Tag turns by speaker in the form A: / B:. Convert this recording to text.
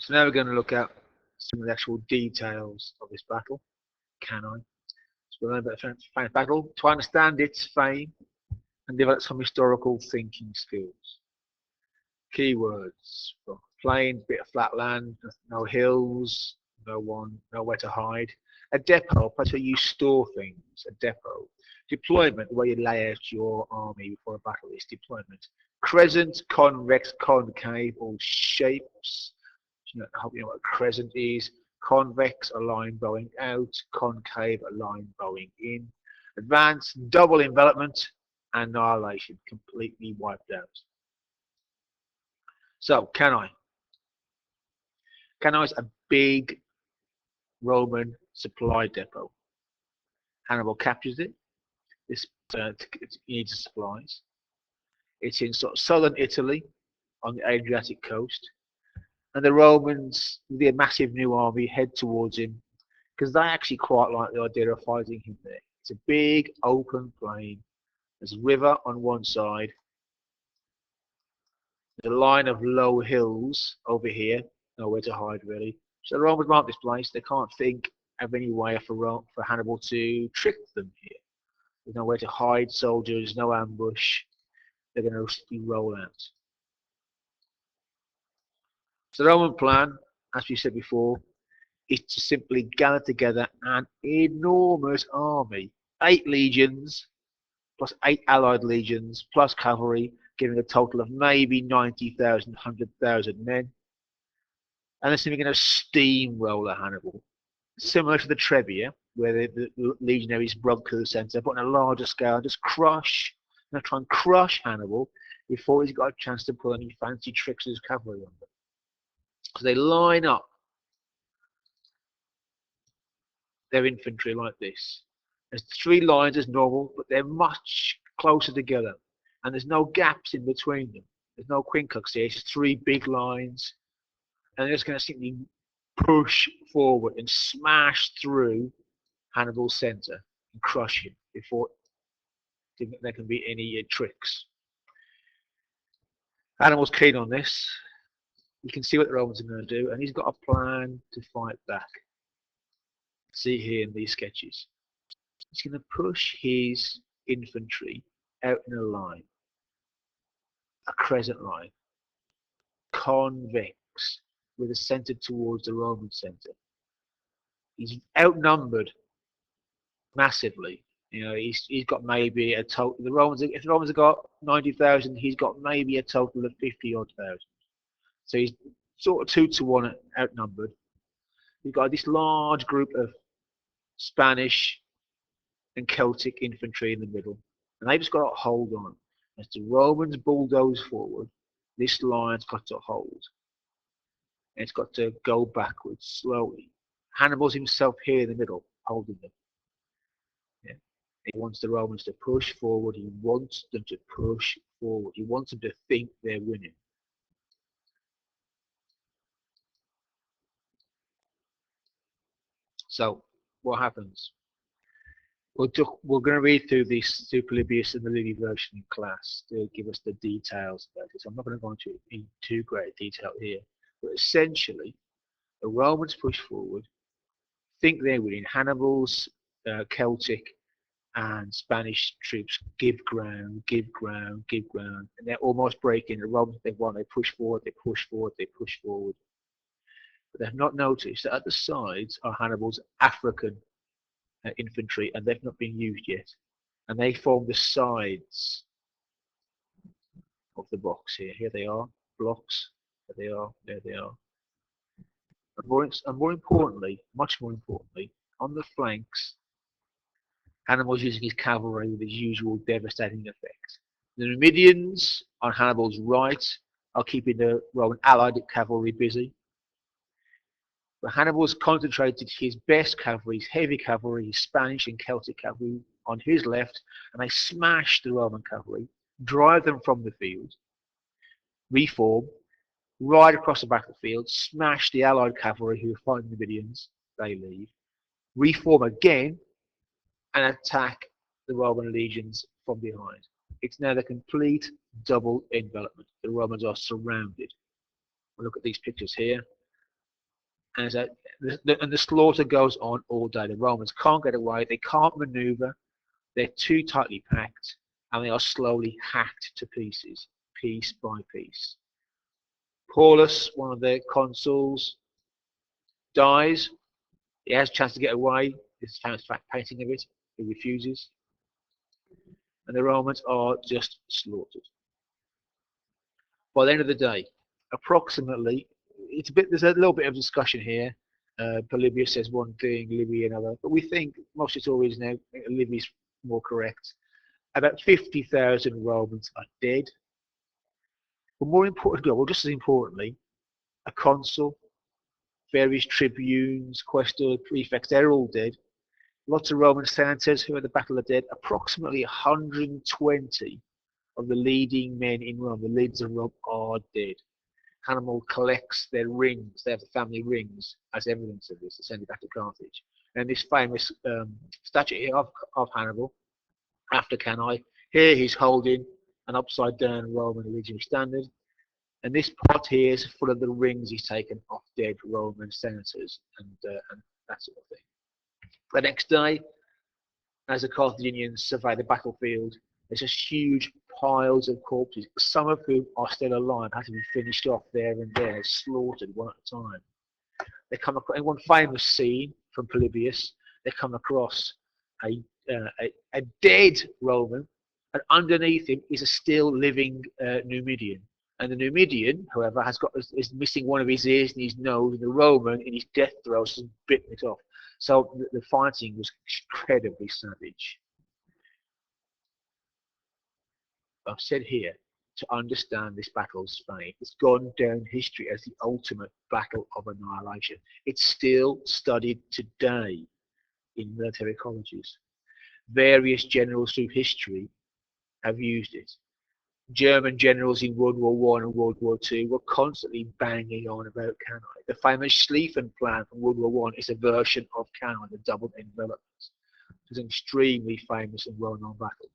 A: So now we're going to look at some of the actual details of this battle, Cannae. So we'll learn about the famous battle to understand its fame and develop some historical thinking skills. Keywords: well, plain, bit of flat land, no hills, nowhere to hide. A depot, a place where you store things. A depot. Deployment, where you lay out your army before a battle, is deployment. Crescent, convex, concave, all shapes. I hope you know what a crescent is. Convex, a line bowing out. Concave, a line bowing in. Advance, double envelopment. Annihilation, completely wiped out. So, Cannae. Cannae is a big Roman supply depot. Hannibal captures it. This needs supplies. It's in sort of southern Italy on the Adriatic coast. And the Romans, with their massive new army, head towards him because they actually quite like the idea of fighting him there. It's a big open plain. There's a river on one side. There's a line of low hills over here. Nowhere to hide, really. So the Romans mark this place. They can't think of any way for Hannibal to trick them here. There's nowhere to hide soldiers, no ambush. They're going to roll out. So the Roman plan, as we said before, is to simply gather together an enormous army. 8 legions, plus 8 allied legions, plus cavalry, giving a total of maybe 90,000, 100,000 men. And they're simply going to steamroller Hannibal. Similar to the Trebia, where the legionaries broke through the centre, but on a larger scale, just crush, and try and crush Hannibal before he's got a chance to pull any fancy tricks with his cavalry on them. So they line up their infantry like this. There's 3 lines as normal, but they're much closer together, and there's no gaps in between them. There's no quincunx here. It's just 3 big lines, and they're just going to simply push forward and smash through Hannibal's centre and crush him before there can be any tricks. Hannibal's keen on this. You can see what the Romans are going to do, and he's got a plan to fight back. See here in these sketches. He's going to push his infantry out in a line, a crescent line, convex, with a centre towards the Roman centre. He's outnumbered massively. You know, he's got maybe a total. If the Romans have got 90,000, he's got maybe a total of 50-odd thousand. So he's sort of 2 to 1 outnumbered. You've got this large group of Spanish and Celtic infantry in the middle, and they've just got to hold on. As the Romans bulldoze forward, this line's got to hold. And it's got to go backwards slowly. Hannibal's himself here in the middle, holding them. Yeah. He wants the Romans to push forward. He wants them to push forward. He wants them to think they're winning. So, what happens? We're going to read through this to Polybius and the Livy version in class to give us the details about it. So I'm not going to go into it in too great detail here. But essentially, the Romans push forward, think they're winning. Hannibal's Celtic and Spanish troops give ground, give ground, give ground, and they're almost breaking. The Romans, they want, they push forward, they push forward, they push forward. But they've not noticed that at the sides are Hannibal's African infantry, and they've not been used yet. And they form the sides of the box here. Here they are, blocks. There they are, there they are. And more importantly, much more importantly, on the flanks, Hannibal's using his cavalry with his usual devastating effect. The Numidians on Hannibal's right are keeping the Roman allied cavalry busy. But Hannibal's concentrated his best cavalry, his heavy cavalry, his Spanish and Celtic cavalry on his left, and they smash the Roman cavalry, drive them from the field, reform, ride across the back of the field, smash the allied cavalry who are fighting the Numidians, they leave, reform again, and attack the Roman legions from behind. It's now the complete double envelopment. The Romans are surrounded. Look at these pictures here. And so the slaughter goes on all day. The Romans can't get away. They can't maneuver. They're too tightly packed, and they are slowly hacked to pieces, piece by piece. Paulus, one of their consuls, dies. He has a chance to get away. This famous fact painting of it. He refuses. And the Romans are just slaughtered. By the end of the day, approximately, there's a little bit of discussion here. Polybius says one thing, Livy another, but we think most historians now Livy's more correct. About 50,000 Romans are dead. But more importantly, well, just as importantly, a consul, various tribunes, quaestors, prefects, they're all dead. Lots of Roman senators who are at the Battle of the Dead. Approximately 120 of the leading men in Rome, the leaders of Rome, are dead. Hannibal collects their rings, they have the family rings, as evidence of this, to send it back to Carthage. And this famous statue here of Hannibal, after Cannae, here he's holding an upside down Roman legionary standard. And this pot here is full of the rings he's taken off dead Roman senators and that sort of thing. The next day, as the Carthaginians survey the battlefield, there's just huge piles of corpses, some of whom are still alive, had to be finished off there and there, slaughtered one at a time. They come across, in one famous scene from Polybius, they come across a dead Roman, and underneath him is a still living Numidian. And the Numidian, however, is missing one of his ears and his nose, and the Roman, in his death throes, has bitten it off. So the fighting was incredibly savage. I've said here, to understand this battle's fate, it's gone down history as the ultimate battle of annihilation. It's still studied today in military colleges. Various generals through history have used it. German generals in World War I and World War II were constantly banging on about Cannae. The famous Schlieffen plan from World War I is a version of Cannae, the double envelopment. It was an extremely famous and well-known battle.